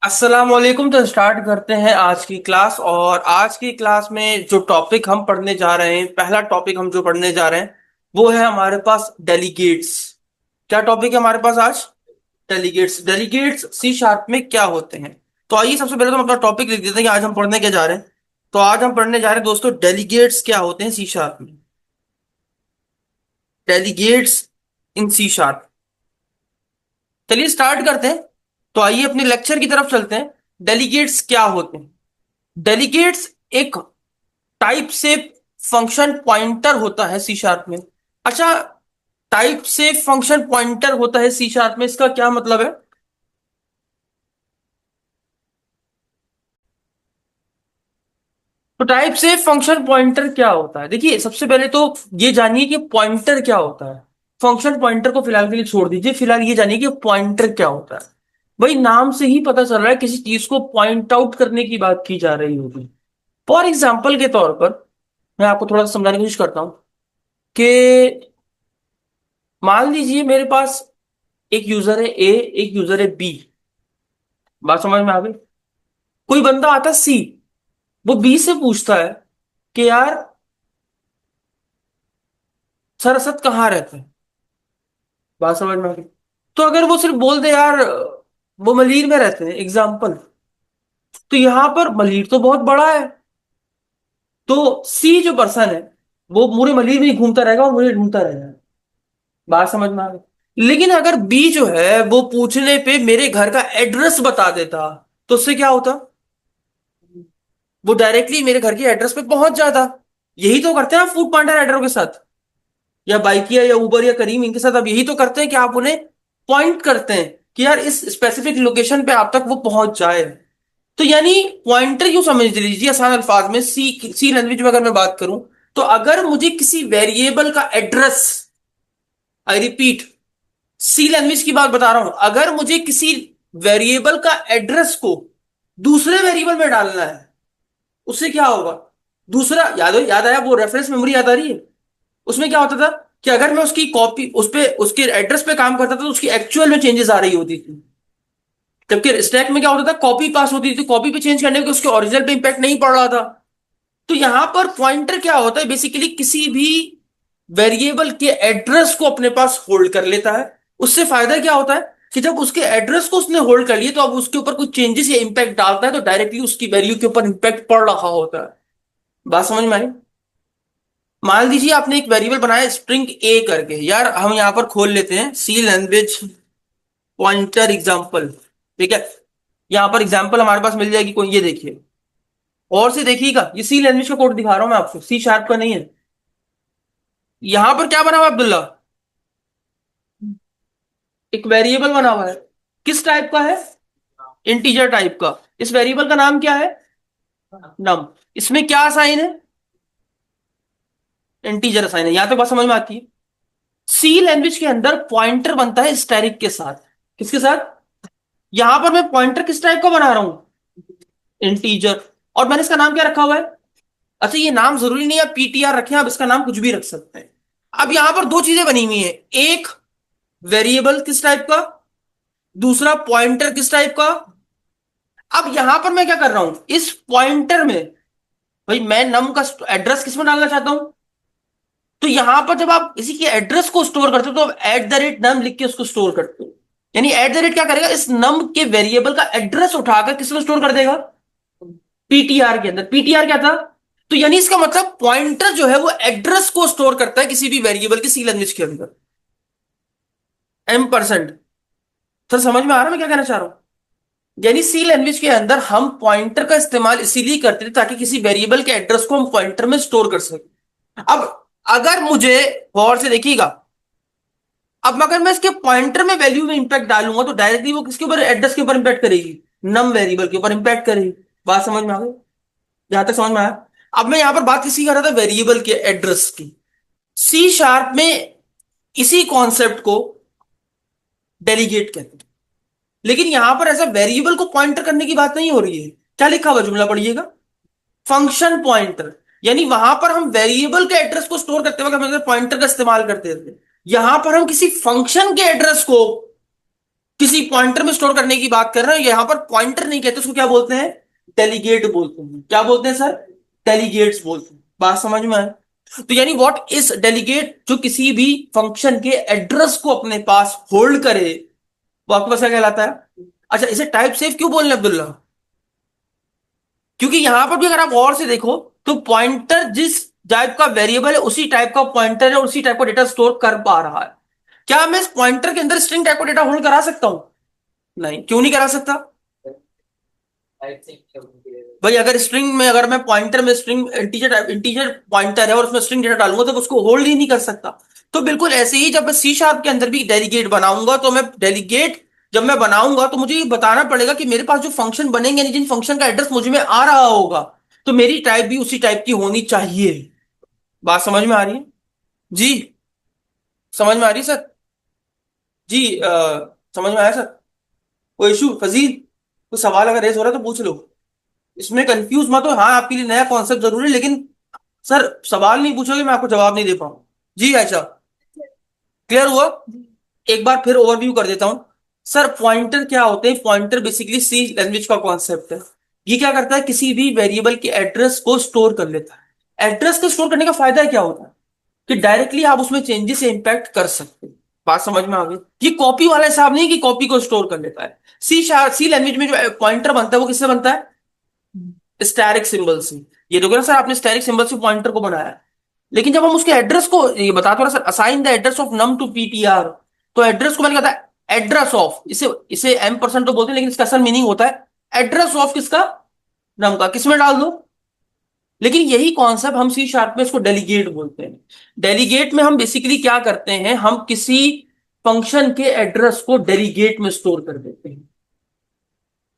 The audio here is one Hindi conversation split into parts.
अस्सलाम वालेकुम। तो स्टार्ट करते हैं आज की क्लास। और आज की क्लास में जो टॉपिक हम पढ़ने जा रहे हैं, पहला टॉपिक हम जो पढ़ने जा रहे हैं वो है हमारे पास डेलीगेट्स। क्या टॉपिक है हमारे पास आज? डेलीगेट्स। डेलीगेट्स सी शार्प में क्या होते हैं? तो आइए सबसे पहले तो हम अपना टॉपिक लिख देते हैं कि आज हम पढ़ने क्या जा रहे हैं। तो आज हम पढ़ने जा रहे हैं दोस्तों, डेलीगेट्स क्या होते हैं सी शार्प में। डेलीगेट्स इन सी शार्प। चलिए स्टार्ट करते हैं। तो आइए अपने लेक्चर की तरफ चलते हैं। डेलीगेट्स क्या होते हैं? डेलीगेट्स एक टाइप से फंक्शन पॉइंटर होता है सी शार्प में। अच्छा, टाइप से फंक्शन पॉइंटर होता है सी शार्प में, इसका क्या मतलब है? तो टाइप से फंक्शन पॉइंटर क्या होता है, देखिए सबसे पहले तो ये जानिए कि पॉइंटर क्या होता है। फंक्शन पॉइंटर को फिलहाल के लिए छोड़ दीजिए, फिलहाल ये जानिए कि पॉइंटर क्या होता है। भाई नाम से ही पता चल रहा है किसी चीज को पॉइंट आउट करने की बात की जा रही होगी। फॉर एग्जाम्पल के तौर पर मैं आपको थोड़ा सा समझाने की कोशिश करता हूं कि मान लीजिए मेरे पास एक यूजर है ए, एक यूजर है बी। बात समझ में आ गई? कोई बंदा आता है सी, वो बी से पूछता है कि यार सर असद कहाँ रहते हैं। बात समझ में आ गई? तो अगर वो सिर्फ बोल दे यार वो मलीर में रहते हैं एग्जाम्पल, तो यहां पर मलीर तो बहुत बड़ा है, तो सी जो पर्सन है वो पूरे मलीर में ही घूमता रहेगा और मुझे ढूंढता रहेगा। बात समझ में आ गई? लेकिन अगर बी जो है वो पूछने पे मेरे घर का एड्रेस बता देता, तो उससे क्या होता? वो डायरेक्टली मेरे घर के एड्रेस पे पहुंच जाता। यही तो करते हैं आप फूड पांडा राइडरों के साथ, या बाइकिया या उबर या करीम, इनके साथ आप यही तो करते हैं कि आप उन्हें पॉइंट करते हैं कि यार इस स्पेसिफिक लोकेशन पे आप तक वो पहुंच जाए। तो यानी पॉइंटर यूं समझ लीजिए आसान अल्फाज में, सी सी लैंग्वेज में अगर मैं बात करूं, तो अगर मुझे किसी वेरिएबल का address, I repeat, C language की बात बता रहा हूं, अगर मुझे किसी वेरिएबल का एड्रेस को दूसरे वेरिएबल में डालना है, उससे क्या होगा? दूसरा याद आया, वो रेफरेंस मेमोरी याद आ रही है? उसमें क्या होता था कि अगर मैं उसकी कॉपी उस पे उसके एड्रेस पे काम करता था तो उसकी एक्चुअल में चेंजेस आ रही होती थी। जबकि स्टैक में क्या होता था, कॉपी पास होती थी, कॉपी पे चेंज करने के उसके ओरिजिनल पे इंपैक्ट नहीं पड़ रहा था। तो यहां पर पॉइंटर क्या होता है, बेसिकली किसी भी वेरिएबल के एड्रेस को अपने पास होल्ड कर लेता है। उससे फायदा क्या होता है कि जब उसके एड्रेस को उसने होल्ड कर लिया तो अब उसके ऊपर कुछ चेंजेस या इंपैक्ट डालता है तो डायरेक्टली उसकी वैल्यू के ऊपर इंपैक्ट पड़ रहा होता है। बात समझ में आई? मान लीजिए आपने एक वेरिएबल बनाया स्ट्रिंग ए करके, यार हम यहां पर खोल लेते हैं सी लैंग्वेज पॉइंटर एग्जांपल। ठीक है, यहां पर एग्जांपल हमारे पास मिल जाएगी कोई, ये देखिए। और से देखिएगा, ये सी लैंग्वेज का कोड दिखा रहा हूं मैं आपको, सी शार्प का नहीं है। यहां पर क्या बना हुआ है अब्दुल्ला? एक वेरिएबल बना हुआ है। किस टाइप का है? इंटीजर टाइप का। इस वेरिएबल का नाम क्या है? नम। इसमें क्या साइन है? इंटीजर साइन है। यहां तक बात समझ में आती है? सी लैंग्वेज के अंदर पॉइंटर बनता है स्टैरिक के साथ। किसके साथ? यहां पर मैं पॉइंटर किस टाइप का बना रहा हूं? इंटीजर। और मैंने इसका नाम क्या रखा हुआ है? अच्छा, ये नाम जरूरी नहीं है पीटीआर रखें, आप इसका नाम कुछ भी रख सकते हैं। अब यहां पर दो चीजें बनी हुई है, एक वेरिएबल किस टाइप का, दूसरा पॉइंटर किस टाइप का। अब यहां पर मैं क्या कर रहा हूं, इस पॉइंटर में भाई मैं नम का एड्रेस किस में डालना चाहता हूं। तो यहां पर जब आप इसी के एड्रेस को स्टोर करते हो तो आप एट द रेट नम लिख के उसको स्टोर करते हो। यानी एट द रेट क्या करेगा, इस नम के वेरिएबल का एड्रेस उठाकर किसमें स्टोर कर देगा? पीटीआर के अंदर। पीटीआर क्या था? तो यानी इसका मतलब पॉइंटर जो है वो एड्रेस को स्टोर करता है किसी भी वेरिएबल की सी लैंग्वेज के अंदर। M%। सर समझ में आ रहा है मैं क्या कहना चाह रहा हूं? यानी सी लैंग्वेज के अंदर हम पॉइंटर का इस्तेमाल इसीलिए करते थे ताकि किसी वेरिएबल के एड्रेस को हम पॉइंटर में स्टोर कर सके। अब अगर मुझे, गौर से देखिएगा, अब अगर मैं इसके पॉइंटर में वैल्यू में इंपैक्ट डालूंगा तो डायरेक्टली वो किसके ऊपर, एड्रेस के ऊपर इंपैक्ट करेगी, नम वेरिएबल के ऊपर इंपैक्ट करेगी। बात समझ में आ गई? यहां तक समझ में आया? अब मैं यहां पर बात किसी कर रहा था, वेरिएबल के एड्रेस की। सी शार्प में इसी कॉन्सेप्ट को डेलीगेट कहते हैं। लेकिन यहां पर ऐसा वेरिएबल को पॉइंटर करने की बात नहीं हो रही है। क्या लिखा हुआ जुमला पढ़िएगा, फंक्शन पॉइंटर। यानी वहां पर हम वेरिएबल के एड्रेस को स्टोर करते वक्त हम पॉइंटर का इस्तेमाल करते थे, यहां पर हम किसी फंक्शन के एड्रेस को किसी पॉइंटर में स्टोर करने की बात कर रहे हैं, यहां पर पॉइंटर नहीं कहते, उसको क्या बोलते हैं, डेलीगेट बोलते हैं। क्या बोलते हैं सर, डेलीगेट्स बोलते हैं। बात समझ में आए? तो यानी व्हाट इज डेलीगेट, जो किसी भी फंक्शन के एड्रेस को अपने पास होल्ड करे, वो आपके पास क्या कहलाता है? अच्छा, इसे टाइप सेफ क्यों बोल रहे हैं अब्दुल्ला? क्योंकि यहां पर भी अगर आप और से देखो तो पॉइंटर जिस टाइप का वेरिएबल है उसी टाइप का पॉइंटर है, उसी टाइप का डेटा स्टोर कर पा रहा है। क्या मैं इस पॉइंटर के अंदर स्ट्रिंग टाइप का डेटा होल्ड करा सकता हूं? नहीं, क्यों नहीं करा सकता? भाई अगर स्ट्रिंग में, अगर मैं पॉइंटर में स्ट्रिंग इंटीजर पॉइंटर है और उसमें स्ट्रिंग डेटा डालूंगा तो उसको होल्ड ही नहीं कर सकता। तो बिल्कुल ऐसे ही जब मैं सी शार्प के अंदर भी डेलीगेट बनाऊंगा, तो मैं डेलीगेट जब मैं बनाऊंगा तो मुझे ये बताना पड़ेगा कि मेरे पास जो फंक्शन बनेंगे, जिन फंक्शन का एड्रेस मुझ में आ रहा होगा, तो मेरी टाइप भी उसी टाइप की होनी चाहिए। बात समझ में आ रही है? जी, समझ में आ रही है सर? जी, समझ में आया सर? कोई इशू फजील, कोई सवाल अगर रेज हो रहा है तो पूछ लो, इसमें कंफ्यूज मत हो। हाँ, आपके लिए नया कॉन्सेप्ट जरूरी है, लेकिन सर सवाल नहीं पूछोगे मैं आपको जवाब नहीं दे पाऊँ। जी आयशा, क्लियर हुआ? एक बार फिर ओवरव्यू कर देता हूं। सर पॉइंटर क्या होते हैं? पॉइंटर बेसिकली सी लैंग्वेज का कॉन्सेप्ट है। ये क्या करता है, किसी भी वेरिएबल के एड्रेस को स्टोर कर लेता है। एड्रेस को स्टोर करने का फायदा क्या होता है कि डायरेक्टली आप उसमें चेंजेस से इंपैक्ट कर सकते हैं। बात समझ में आ गई? ये कॉपी वाला हिसाब नहीं कि कॉपी को स्टोर कर लेता है। सी लैंग्वेज में जो पॉइंटर बनता है वो किससे बनता है? स्टैरिक सिंबल से। ये देखो ना सर, आपने स्टैरिक सिंबल से पॉइंटर को बनाया है। लेकिन जब हम उसके एड्रेस को, ये बता दो ना sir, assign the address of num to PTR, तो एड्रेस को मैंने कहा था एड्रेस ऑफ, इसे इसे एम परसेंट तो बोलते हैं, लेकिन इसका असल मीनिंग होता है एड्रेस ऑफ किसका? नम का। किसमें डाल दो? लेकिन यही कॉन्सेप्ट हम सी शार्प में इसको डेलीगेट बोलते हैं। डेलीगेट में हम बेसिकली क्या करते हैं, हम किसी फंक्शन के एड्रेस को डेलीगेट में स्टोर कर देते हैं।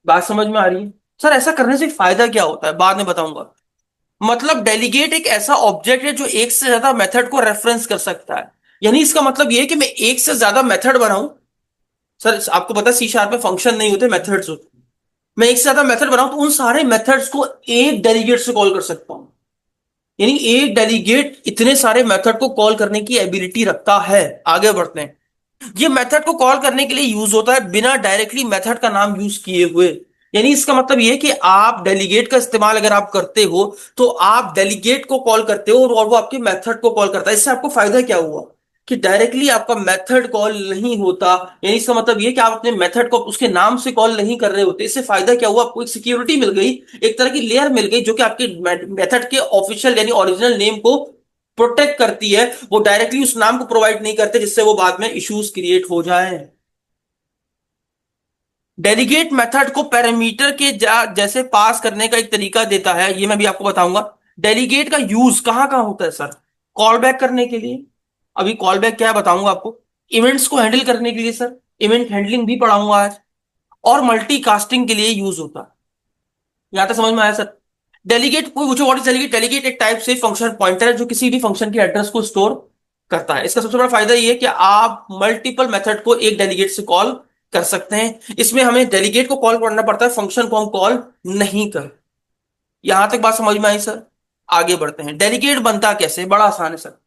बात समझ में आ रही है? सर ऐसा करने से फायदा क्या होता है बाद में बताऊंगा। मतलब डेलीगेट एक ऐसा ऑब्जेक्ट है जो एक से ज्यादा मेथड को रेफरेंस कर सकता है। यानी इसका मतलब ये है कि मैं एक से ज्यादा मेथड बनाऊं। सर आपको पता है सी शार्प में फंक्शन नहीं होते, मेथड्स होते हैं। मैं एक से ज्यादा मेथड बनाऊं तो उन सारे मेथड्स को एक डेलीगेट से कॉल कर सकता हूं। यानी एक डेलीगेट इतने सारे मेथड को कॉल करने की एबिलिटी रखता है। आगे बढ़ते हैं। ये मेथड को कॉल करने के लिए यूज होता है बिना डायरेक्टली मेथड का नाम यूज किए हुए। यानी इसका मतलब ये है कि आप डेलीगेट का इस्तेमाल अगर आप करते हो तो आप डेलीगेट को कॉल करते हो और वो आपके मेथड को कॉल करता है। इससे आपको फायदा क्या हुआ कि डायरेक्टली आपका मेथड कॉल नहीं होता। यानी इसका मतलब ये कि आप अपने मेथड को उसके नाम से कॉल नहीं कर रहे होते। इससे फायदा क्या हुआ, आपको एक सिक्योरिटी मिल गई, एक तरह की लेयर मिल गई जो कि आपके मेथड के ऑफिशियल यानी ओरिजिनल नेम को प्रोटेक्ट करती है। वो डायरेक्टली उस नाम को प्रोवाइड नहीं करते जिससे वो बाद में इश्यूज क्रिएट हो जाए। डेलीगेट मेथड को पैरामीटर के जैसे पास करने का एक तरीका देता है, ये मैं भी आपको बताऊंगा। डेलीगेट का यूज कहां कहां होता है सर? कॉल बैक करने के लिए, अभी कॉल बैक क्या है बताऊंगा आपको। इवेंट्स को हैंडल करने के लिए सर, इवेंट हैंडलिंग भी पढ़ाऊंगा आज। और मल्टीकास्टिंग के लिए यूज होता है। यहां तक समझ में आया सर? डेलीगेट, कोई पूछो व्हाट इज डेलीगेट? डेलीगेट एक टाइप से फंक्शन पॉइंटर है जो किसी भी फंक्शन के एड्रेस को स्टोर करता है। इसका सबसे बड़ा फायदा ये है कि आप मल्टीपल मेथड को एक डेलीगेट से कॉल कर सकते हैं। इसमें हमें डेलीगेट को कॉल करना पड़ता है, फंक्शन को हम कॉल नहीं कर। यहां तक बात समझ में आई सर? आगे बढ़ते हैं। डेलीगेट बनता कैसे? बड़ा आसान है सर।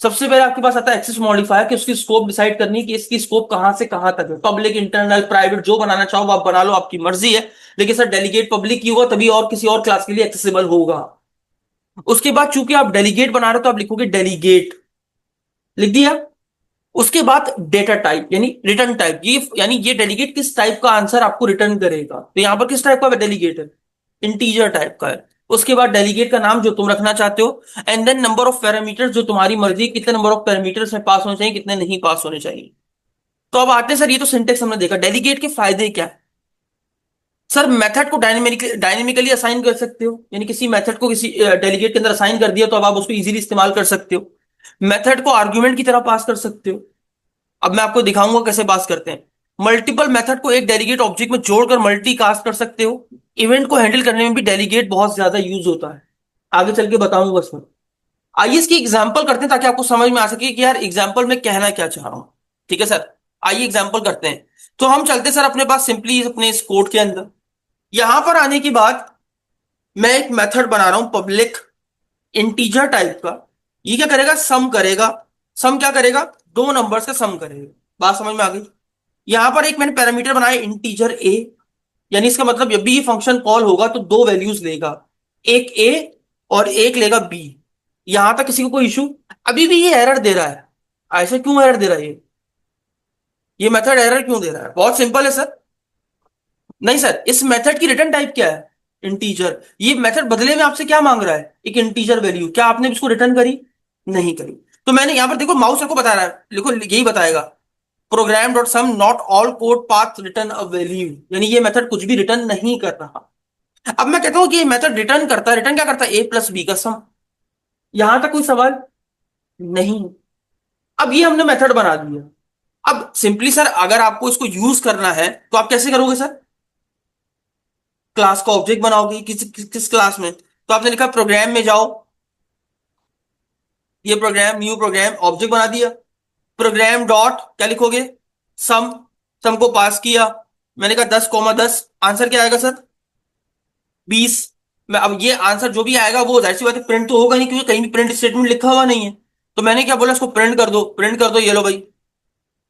सबसे पहले आपके पास आता है एक्सेस मॉडिफायर, कि उसकी स्कोप डिसाइड करनी है कि इसकी स्कोप कहां से कहां तक है। पब्लिक, इंटरनल, प्राइवेट, जो बनाना चाहो आप बना लो, आपकी मर्जी है। लेकिन सर डेलीगेट पब्लिक ही होगा तभी और किसी और क्लास के लिए एक्सेसिबल होगा। उसके बाद चूंकि आप डेलीगेट बना रहे हो तो आप लिखोगे डेलीगेट, लिख दिया। उसके बाद डेटा टाइप यानी रिटर्न टाइप, ये यानी ये डेलीगेट किस टाइप का आंसर आपको रिटर्न करेगा। तो यहां पर किस टाइप का डेलीगेट है? इंटीजर टाइप का है। उसके बाद डेलीगेट का नाम जो तुम रखना चाहते हो, and then number of parameters, जो तुम्हारी मर्जी, कितने नंबर ऑफ पैरामीटर्स में पास होने चाहिए, कितने नहीं पास होने चाहिए। तो अब आते हैं सर, ये तो सिंटेक्स हमने देखा। डेलीगेट के फायदे क्या है? सर मेथड को डायनेमिकली असाइन कर सकते हो, यानी किसी मेथड को किसी डेलीगेट के अंदर असाइन कर दिया तो अब आप उसको इजीली इस्तेमाल कर सकते हो। मेथड को आर्गुमेंट की तरह पास कर सकते हो। अब मैं आपको दिखाऊंगा कैसे पास करते हैं। मल्टीपल मेथड को एक डेलीगेट ऑब्जेक्ट में जोड़कर मल्टीकास्ट कर सकते हो। इवेंट को हैंडल करने में भी डेलीगेट बहुत ज्यादा यूज होता है। आगे चल के बताऊंगा इसमें। आइए इसकी एग्जांपल करते हैं ताकि आपको समझ में आ सके कि यार एग्जांपल में कहना क्या चाह रहा हूं। ठीक है सर, आइए एग्जांपल करते हैं। तो हम चलते सर अपने पास सिंपली अपने इस कोड के अंदर। यहां पर आने के बाद मैं एक मेथड बना रहा हूं पब्लिक, इंटीजर टाइप का। ये क्या करेगा? सम करेगा। सम क्या करेगा? दो नंबर्स का सम करेगा। बात समझ में आ गई? यहां पर एक मैंने पैरामीटर बनाया इंटीजर ए, यानी इसका मतलब जब भी ये फंक्शन कॉल होगा तो दो वैल्यूज लेगा, एक ए और एक लेगा बी। यहां तक किसी को कोई इशू? अभी भी ये एरर दे रहा है, ऐसे क्यों एरर दे रहा है ये मेथड एरर क्यों दे रहा है? बहुत सिंपल है सर। नहीं सर, इस मेथड की रिटर्न टाइप क्या है? इंटीजर। ये मेथड बदले में आपसे क्या मांग रहा है? एक इंटीजर वैल्यू। क्या आपने इसको रिटर्न करी? नहीं करी। तो मैंने यहां पर देखो माउस आपको बता रहा है, देखो यही बताएगा, program dot some not all code path return a value, यानी ये मेथड कुछ भी रिटर्न नहीं कर रहा। अब मैं कहता हूं कि ये मेथड रिटर्न करता है, रिटर्न क्या करता है? ए प्लस बी का सम। यहां तक कोई सवाल? नहीं। अब ये हमने मेथड बना दिया। अब सिंपली सर अगर आपको इसको यूज करना है तो आप कैसे करोगे सर? क्लास का ऑब्जेक्ट बनाओगे किस क्लास में? तो आपने लिखा प्रोग्राम में जाओ, ये प्रोग्राम, न्यू प्रोग्राम, ऑब्जेक्ट बना दिया। प्रोग्राम डॉट क्या लिखोगे? सम। सम को पास किया, मैंने कहा 10,10। आंसर क्या आएगा सर? 20। मैं अब ये आंसर जो भी आएगा वो जाहिर सी बात है प्रिंट तो होगा नहीं, क्योंकि कहीं भी प्रिंट स्टेटमेंट लिखा हुआ नहीं है। तो मैंने क्या बोला, इसको प्रिंट कर दो, प्रिंट कर दो, ये लो भाई,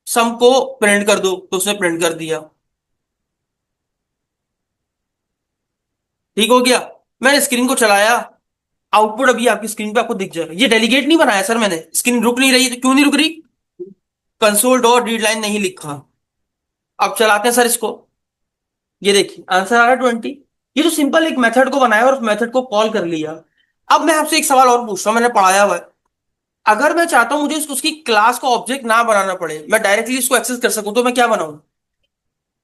सम को प्रिंट कर दो, तो उसने प्रिंट कर दिया। ठीक हो गया। मैंने स्क्रीन को चलाया, आउटपुट अभी आपकी स्क्रीन पे आपको दिख जाएगा। ये डेलीगेट नहीं बनाया सर मैंने, स्क्रीन रुक नहीं रही, तो क्यों नहीं रुक रही? कंसोल डॉट रीड लाइन नहीं लिखा। अब चलाते हैं सर इसको। ये देखिए आंसर आ रहा है 20। ये तो सिंपल एक मेथड को बनाया और उस मेथड को कॉल कर लिया। अब मैं आपसे एक सवाल और पूछता हूं, मैंने पढ़ाया हुआ है। अगर मैं चाहता हूं मुझे उसकी क्लास का ऑब्जेक्ट ना बनाना पड़े, मैं डायरेक्टली इसको एक्सेस कर सकूं, तो मैं क्या बनाऊं?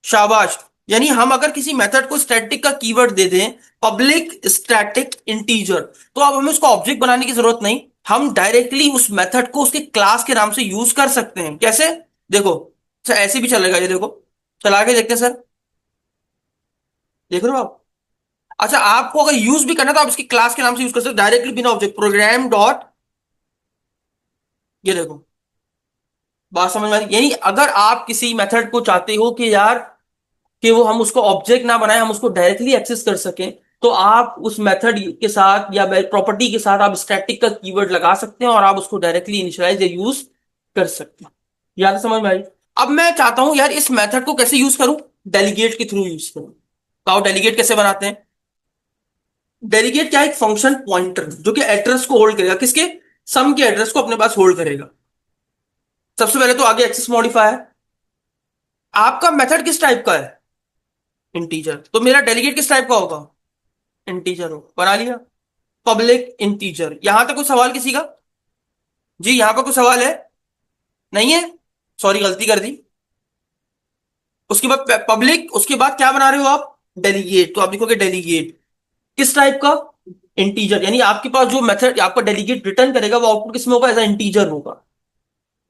शाबाश। यानी हम अगर किसी मेथड को स्टैटिक का कीवर्ड दे दें, पब्लिक स्टैटिक इंटीजर, तो अब हमें उसको ऑब्जेक्ट बनाने की जरूरत नहीं, हम डायरेक्टली उस मेथड को उसके क्लास के नाम से यूज कर सकते हैं। कैसे? देखो सर, ऐसे भी चलेगा, ये देखो, चला के देखते हैं सर। देख रहे हो आप? अच्छा, आपको अगर यूज भी करना है तो आप इसकी क्लास के नाम से यूज कर सकते हो डायरेक्टली, बिना ऑब्जेक्ट, प्रोग्राम डॉट, ये देखो, बात समझ में आ रही? यानी अगर आप किसी मेथड को चाहते हो कि यार कि वो हम उसको ऑब्जेक्ट ना बनाए, हम उसको डायरेक्टली एक्सेस कर सकें, तो आप उस मेथड के साथ या प्रॉपर्टी के साथ आप स्टैटिक का कीवर्ड लगा सकते हैं और आप उसको डायरेक्टली इनिशियलाइज या यूज कर सकते हैं। याद है, समझ में आई? अब मैं चाहता हूं यार इस मेथड को कैसे यूज करूं? डेलीगेट के थ्रू यूज करूं। तो डेलीगेट कैसे बनाते हैं? डेलीगेट क्या है? एक फंक्शन पॉइंटर जो कि एड्रेस को होल्ड करेगा, किसके? सम के एड्रेस को अपने पास होल्ड करेगा। सबसे पहले तो आगे एक्सेस मॉडिफायर। आपका मेथड किस टाइप का है? इंटीजर। तो मेरा डेलीगेट किस टाइप का होगा? इंटीजर हो, बना लिया। Public integer. यहां तक कोई सवाल किसी का? जी यहां पर कोई सवाल है? नहीं है? सॉरी, गलती कर दी। उसके बाद पब्लिक, उसके बाद क्या बना रहे हो आप? डेलीगेट। तो आप लिखोगे डेलीगेट किस टाइप का? इंटीजर। यानी आपके पास जो मेथड आपका डेलीगेट रिटर्न करेगा वो आउटपुट किसमें होगा? एज इंटीजर होगा।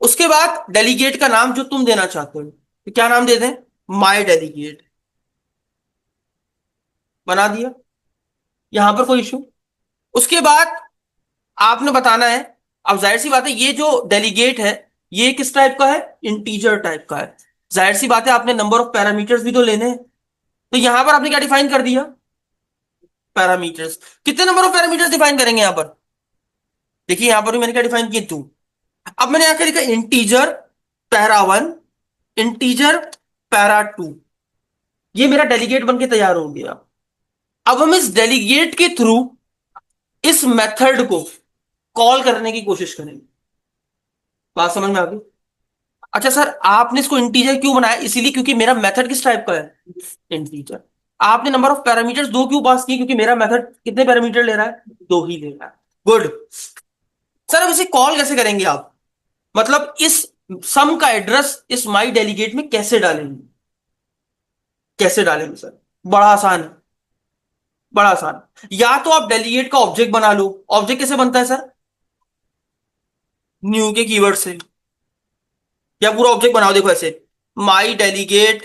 उसके बाद डेलीगेट का नाम जो तुम देना चाहते हो, तो क्या नाम दे दें? माई डेलीगेट। बना दिया। यहां पर कोई इशू? उसके बाद आपने बताना है, अब जाहिर सी बात है ये जो डेलीगेट है ये किस टाइप का है? इंटीजर टाइप का है। जाहिर सी बात है आपने नंबर ऑफ पैरामीटर्स भी तो लेने हैं। तो यहां पर आपने क्या डिफाइन कर दिया? पैरामीटर्स। कितने नंबर ऑफ पैरामीटर्स डिफाइन करेंगे यहां पर? देखिए यहां पर भी मैंने क्या डिफाइन किया? 2। अब मैंने आकर लिखा इंटीजर पैरा 1, इंटीजर पैरा 2। ये मेरा डेलीगेट बन के तैयार हो गया। अब हम इस डेलीगेट के थ्रू इस मेथड को कॉल करने की कोशिश करेंगे। बात समझ में आ गई? अच्छा सर, आपने इसको इंटीजर क्यों बनाया? इसीलिए क्योंकि मेरा मेथड किस टाइप का है? इंटीजर। आपने नंबर ऑफ पैरामीटर्स 2 क्यों पास किए? क्योंकि मेरा मेथड कितने पैरामीटर ले रहा है? 2 ही ले रहा है। गुड। सर अब इसे कॉल कैसे करेंगे आप? मतलब इस सम का एड्रेस इस माई डेलीगेट में कैसे डालेंगे? कैसे डालेंगे सर? बड़ा आसान है, बड़ा आसान। या तो आप डेलीगेट का ऑब्जेक्ट बना लो। ऑब्जेक्ट कैसे बनता है सर? न्यू के कीवर्ड से। या पूरा ऑब्जेक्ट बनाओ, देखो ऐसे, माई डेलीगेट।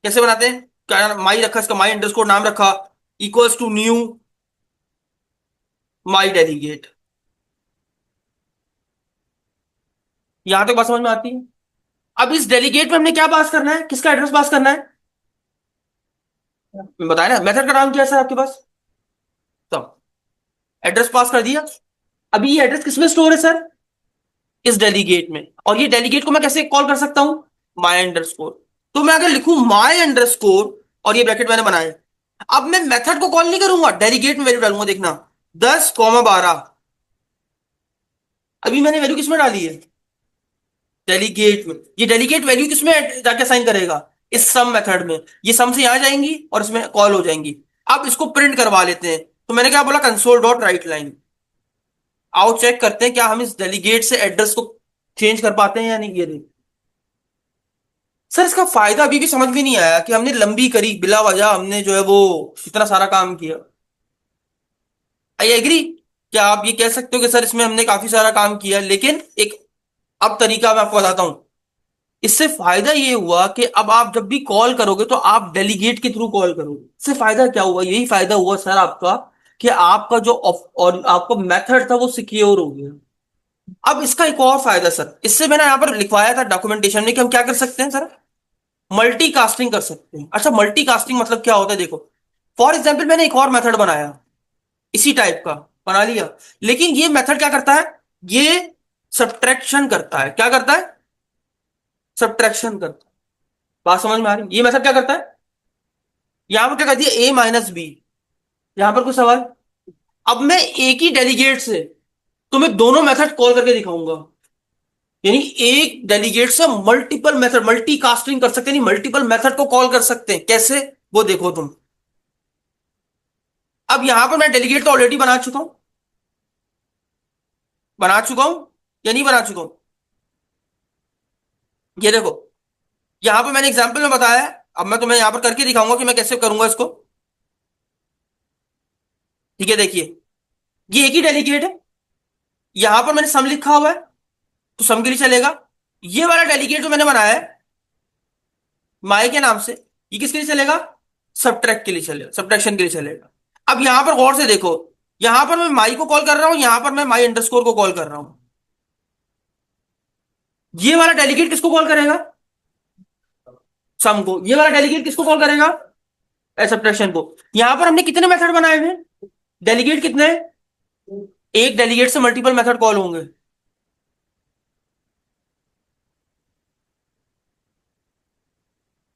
कैसे बनाते हैं? क्या माई रखा, इसका माई अंडरस्कोर नाम रखा, equals to new my delegate. यहां तक बात समझ में आती है? अब इस डेलीगेट में हमने क्या पास करना है? किसका एड्रेस पास करना है? बताया ना, मेथड का नाम क्या है सर आपके पास? तो एड्रेस पास कर दिया। अभी ये एड्रेस किसमें स्टोर है सर? इस डेलीगेट में, और ये डेलीगेट को मैं कैसे कॉल कर सकता हूं, माई अंडरस्कोर। तो मैं अगर लिखूं माई अंडरस्कोर और ये ब्रैकेट मैंने बनाए, अब मैं मेथड को कॉल नहीं करूंगा, डेलीगेट में वैल्यू डालूंगा। देखना 10,12, अभी मैंने वैल्यू किसमें डाली है, डेलीगेट में। ये डेलीगेट वैल्यू किसमें जाके साइन करेगा, इस सम मेथड में। ये सम से यहां जाएंगी और इसमें कॉल हो जाएंगी। अब इसको प्रिंट करवा लेते हैं। तो मैंने क्या बोला, कंसोल डॉट राइट लाइन। आओ चेक करते हैं क्या हम इस डेलीगेट से एड्रेस को चेंज कर पाते हैं या नहीं। ये देख सर, इसका फायदा अभी भी समझ में नहीं आया कि हमने लंबी करी बिला वजह, हमने जो है वो इतना सारा काम किया। I agree. क्या आप ये कह सकते हो कि सर इसमें हमने काफी सारा काम किया, लेकिन एक अब तरीका मैं आपको बताता हूं। इससे फायदा ये हुआ कि अब आप जब भी कॉल करोगे तो आप डेलीगेट के थ्रू कॉल करोगे। इससे फायदा क्या हुआ, यही फायदा हुआ सर आपका, कि आपका जो और आपका मेथड था वो सिक्योर हो गया। अब इसका एक और फायदा सर, इससे मैंने यहां पर लिखवाया था डॉक्यूमेंटेशन में कि हम क्या कर सकते हैं सर, मल्टी कास्टिंग कर सकते हैं। अच्छा, मल्टी कास्टिंग मतलब क्या होता है, देखो फॉर एग्जाम्पल मैंने एक और मेथड बनाया, इसी टाइप का बना लिया, लेकिन ये मेथड क्या करता है, ये सब्ट्रैक्शन करता है। क्या करता है, सब्ट्रैक्शन करता है। बात समझ में आ रही है? ये मेथड क्या करता है, यहां पर क्या कर दिया, ए माइनस बी। यहां पर कुछ सवाल, अब मैं एक ही डेलीगेट से तुम्हें दोनों मेथड कॉल करके दिखाऊंगा। यानी एक डेलीगेट से मल्टीपल मेथड, मल्टी कास्टिंग कर सकते हैं, मल्टीपल मेथड को कॉल कर सकते हैं। कैसे, वो देखो तुम। अब यहां पर मैं डेलीगेट तो ऑलरेडी बना चुका हूं, बना चुका हूं या नहीं बना चुका हूं, ये देखो। यहां पर मैंने एग्जांपल में बताया है, अब मैं तुम्हें यहां पर करके दिखाऊंगा कि मैं कैसे करूंगा इसको। ठीक है, देखिए ये एक ही डेलीगेट है, यहां पर मैंने सम लिखा हुआ है तो सम के लिए चलेगा। ये वाला डेलीगेट जो मैंने बनाया है माई के नाम से, ये किसके लिए चलेगा, सब्ट्रैक्ट के लिए चलेगा, सब्ट्रैक्शन के लिए चलेगा। अब यहां पर गौर से देखो, यहां पर मैं माई को कॉल कर रहा हूं, यहां पर मैं माई अंडरस्कोर को कॉल कर रहा हूं। ये वाला डेलीगेट किसको कॉल करेगा, सम को। ये वाला डेलीगेट किसको कॉल करेगा, सब्ट्रैक्शन को। यहां पर हमने कितने मेथड बनाए हुए हैं, डेलीगेट कितने हैं? एक डेलीगेट से मल्टीपल मेथड कॉल होंगे।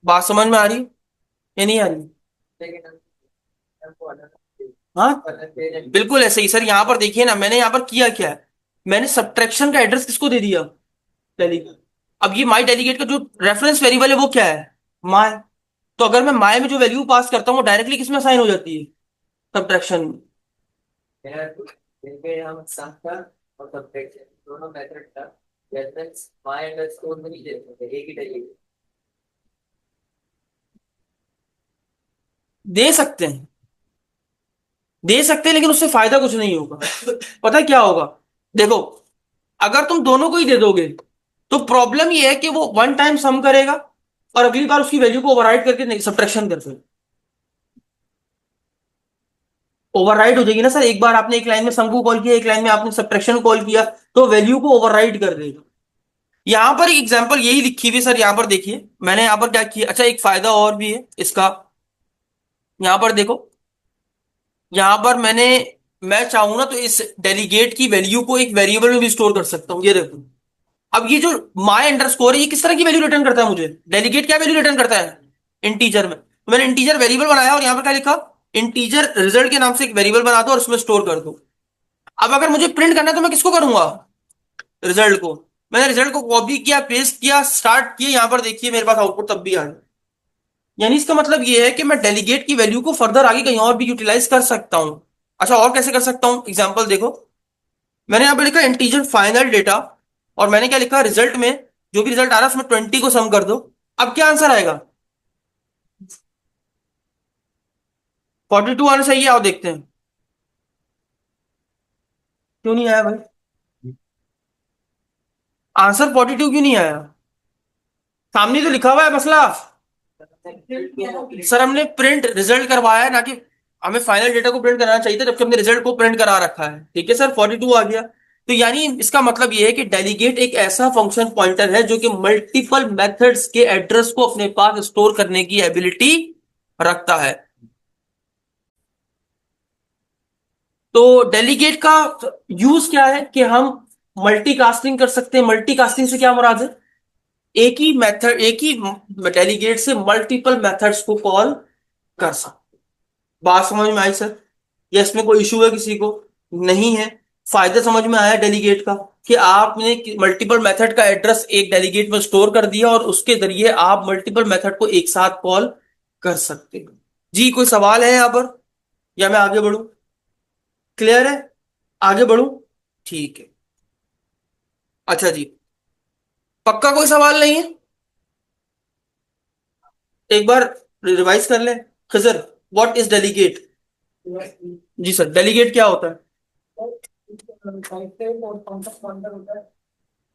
बात समझ में आ रही है या नहीं आ रही? हाँ, बिल्कुल ऐसे ही सर। यहां पर देखिए ना, मैंने यहां पर किया क्या है, मैंने सब्ट्रैक्शन का एड्रेस किसको दे दिया, डेलीगेट। अब ये माई डेलीगेट का जो रेफरेंस वेरिएबल है वो क्या है, माई। तो अगर मैं माई में जो वैल्यू पास करता हूँ वो डायरेक्टली किसमें असाइन हो जाती है, सब्ट्रैक्शन में। हम सम का और सब्ट्रैक्शन दोनों मेथड का रेफरेंस माय अंडरस्कोर में नहीं दे सकते, एक ही डेलीगेट। दे सकते हैं, दे सकते हैं, लेकिन उससे फायदा कुछ नहीं होगा। पता है क्या होगा, देखो अगर तुम दोनों को ही दे दोगे तो प्रॉब्लम ये है कि वो वन टाइम सम करेगा और अगली बार उसकी वैल्यू को ओवरराइड करके सब्ट्रैक्शन कर देगा। ओवरराइड हो जाएगी ना सर, एक बार आपने एक लाइन में सम को कॉल किया, एक लाइन में आपने सब्ट्रैक्शन को कॉल किया, तो वैल्यू को ओवरराइड कर देगा। यहां पर एक एग्जांपल यही लिखी हुई है सर, यहां पर देखिए मैंने यहां पर क्या किया। अच्छा, एक फायदा और भी है इसका, यहां पर देखो, यहां पर मैं चाहूं ना तो इस डेलीगेट की वैल्यू को एक वेरिएबल में भी स्टोर कर सकता हूं। ये देखो, अब ये जो माई अंडरस्कोर है ये किस तरह की वैल्यू रिटर्न करता है मुझे, डेलीगेट क्या वैल्यू रिटर्न करता है, इंटीजर में। तो मैंने इंटीजर वेरिएबल बनाया और यहां पर क्या लिखा, इंटीजर रिजल्ट के नाम से एक वेरिएबल बना दो और उसमें स्टोर कर दो। अब अगर मुझे प्रिंट करना है तो मैं किसको करूंगा, रिजल्ट को। मैंने रिजल्ट को कॉपी किया, पेस्ट किया, स्टार्ट किया, यहां पर देखिए मेरे पास आउटपुट तब भी आ गया। यानी इसका मतलब ये है कि मैं डेलीगेट की वैल्यू को फर्दर आगे कहीं और भी यूटिलाइज कर सकता हूं। अच्छा, और कैसे कर सकता हूं, एग्जांपल देखो। मैंने यहां पे लिखा इंटीजर फाइनल डेटा, और मैंने क्या लिखा, रिजल्ट में जो भी रिजल्ट आ रहा है उसमें 20 को सम कर दो। अब क्या आंसर आएगा, 42 आना चाहिए। आओ देखते हैं, क्यों नहीं आया भाई, आंसर 42 क्यों नहीं आया, सामने तो लिखा हुआ है मसला। सर हमने प्रिंट रिजल्ट करवाया है ना, कि हमें फाइनल डेटा को प्रिंट कराना चाहिए था, जबकि हमने रिजल्ट को प्रिंट करा रखा है। ठीक है सर, 42 आ गया। तो यानी इसका मतलब ये है कि डेलीगेट एक ऐसा फंक्शन पॉइंटर है जो कि मल्टीपल मेथड्स के एड्रेस को अपने पास स्टोर करने की एबिलिटी रखता है। तो डेलीगेट का यूज क्या है कि हम मल्टीकास्टिंग कर सकते हैं। मल्टीकास्टिंग से क्या मुराद है? एक ही मेथड, एक ही डेलीगेट से मल्टीपल मेथड्स को कॉल कर सकते। बात समझ में आई सर? या इसमें कोई इशू है किसी को? नहीं है। फायदा समझ में आया डेलीगेट का, कि आपने मल्टीपल मेथड का एड्रेस एक डेलीगेट में स्टोर कर दिया और उसके जरिए आप मल्टीपल मेथड को एक साथ कॉल कर सकते हो। जी कोई सवाल है यहाँ पर, या मैं आगे बढ़ूं? क्लियर है? आगे बढ़ूं? ठीक है। अच्छा जी, पक्का कोई सवाल नहीं है? एक बार रिवाइज कर लें। खजर, व्हाट इज डेलीगेट? जी सर, डेलीगेट क्या होता है? टाइप और कॉन्सेप्ट पॉइंटर होता है,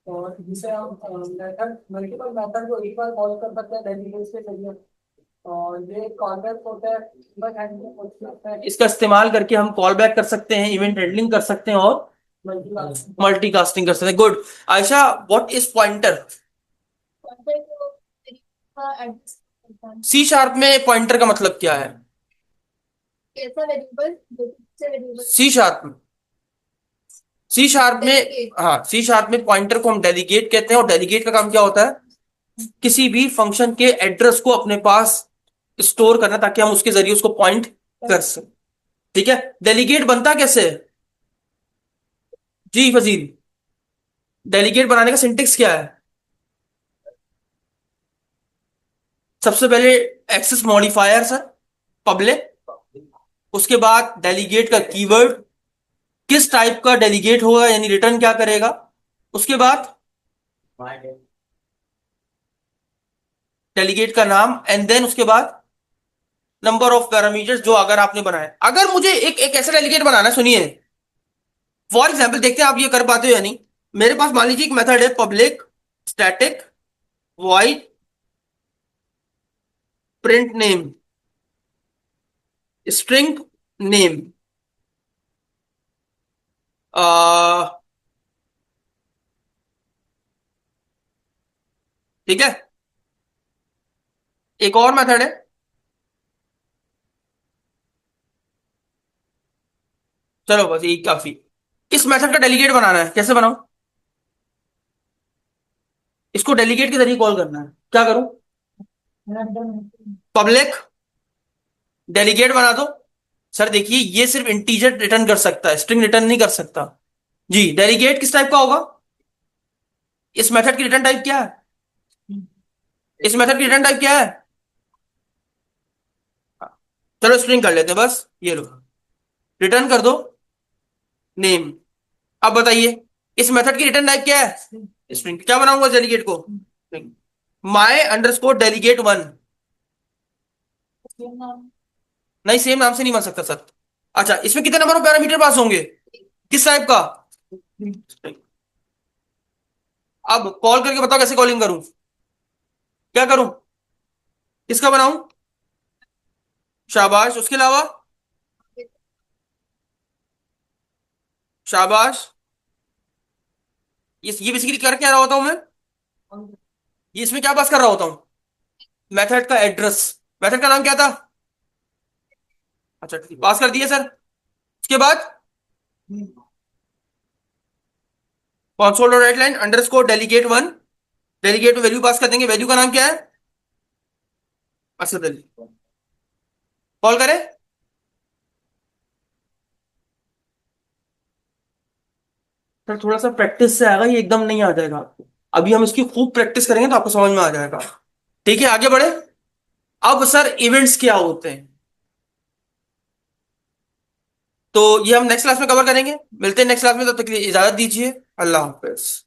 और जिसे हम मेथड मल्टीपल मेथड को एक बार कॉल कर सकते हैं डेलीगेट्स के जरिए। और ये कॉलबैक होता है, बट हैंडलिंग होता है, इसका इस्तेमाल करके हम कॉल बैक कर सकते हैं, इवेंट हैंडलिंग कर सकते हैं और मल्टीपल। मल्टीकास्टिंग कर सकते हैं। Good. Ayesha, what is pointer? C sharp में पॉइंटर का मतलब क्या है? ऐसा वेरिएबल से वेरिएबल सी शार्प में, सी शार्प में, हाँ सी शार्प में पॉइंटर को हम डेलीगेट कहते हैं। और डेलीगेट का काम क्या होता है? किसी भी फंक्शन के एड्रेस को अपने पास स्टोर करना, ताकि हम उसके जरिए उसको पॉइंट कर सकें। ठीक है। डेलीगेट बनता कैसे है? जी फजील, डेलीगेट बनाने का सिंटेक्स क्या है? सबसे पहले एक्सेस मॉडिफायर सर, पब्लिक। उसके बाद डेलीगेट का कीवर्ड, किस टाइप का डेलीगेट होगा, यानी रिटर्न क्या करेगा। उसके बाद डेलीगेट का नाम, एंड देन उसके बाद नंबर ऑफ पैरामीटर्स जो अगर आपने बनाए। अगर मुझे एक ऐसा डेलीगेट बनाना है, सुनिए, फॉर एग्जाम्पल देखते हैं आप ये कर पाते हो या नहीं। मेरे पास मान लीजिए एक मेथड है, public static void print name string name. ठीक है। एक और मेथड है, चलो बस यही काफी। इस मेथड का डेलीगेट बनाना है, कैसे बनाऊं? इसको डेलीगेट के जरिए कॉल करना है, क्या करूं? पब्लिक डेलीगेट बना दो। सर देखिए, ये सिर्फ इंटीजर रिटर्न कर सकता है, स्ट्रिंग रिटर्न नहीं कर सकता। जी, डेलीगेट किस टाइप का होगा? इस मेथड की रिटर्न टाइप क्या है? इस मेथड की रिटर्न टाइप क्या है? चलो स्ट्रिंग कर लेते हैं बस, ये लो, रिटर्न कर दो नेम। अब बताइए, इस मेथड की रिटर्न टाइप क्या है? स्ट्रिंग। क्या बनाऊंगा डेलीगेट को? माई अंडरस्कोर डेलीगेट वन। नहीं, सेम नाम से नहीं बन सकता सर। अच्छा, इसमें कितने नंबर ऑफ पैरामीटर पास होंगे? किस टाइप का? अब कॉल करके बताओ कैसे कॉलिंग करूं, क्या करूं, किसका बनाऊं? शाबाश, उसके अलावा? शाबाश। ये बेसिकली कर क्या रहा होता हूं मैं? ये इसमें क्या पास कर रहा होता हूं? मेथड का एड्रेस। मेथड का नाम क्या था? अच्छा ठीक, पास कर दिया सर। उसके बाद console dot right line underscore delegate one. Delegate में वैल्यू पास कर देंगे, वैल्यू का नाम क्या है? असद अली। कॉल करें? सर थोड़ा सा प्रैक्टिस से आएगा, ये एकदम नहीं आ जाएगा आपको। अभी हम इसकी खूब प्रैक्टिस करेंगे तो आपको समझ में आ जाएगा। ठीक है, आगे बढ़े। अब सर इवेंट्स क्या होते हैं, तो ये हम नेक्स्ट क्लास में कवर करेंगे। मिलते हैं नेक्स्ट क्लास में, तब तक के लिए इजाजत दीजिए। अल्लाह हाफिज।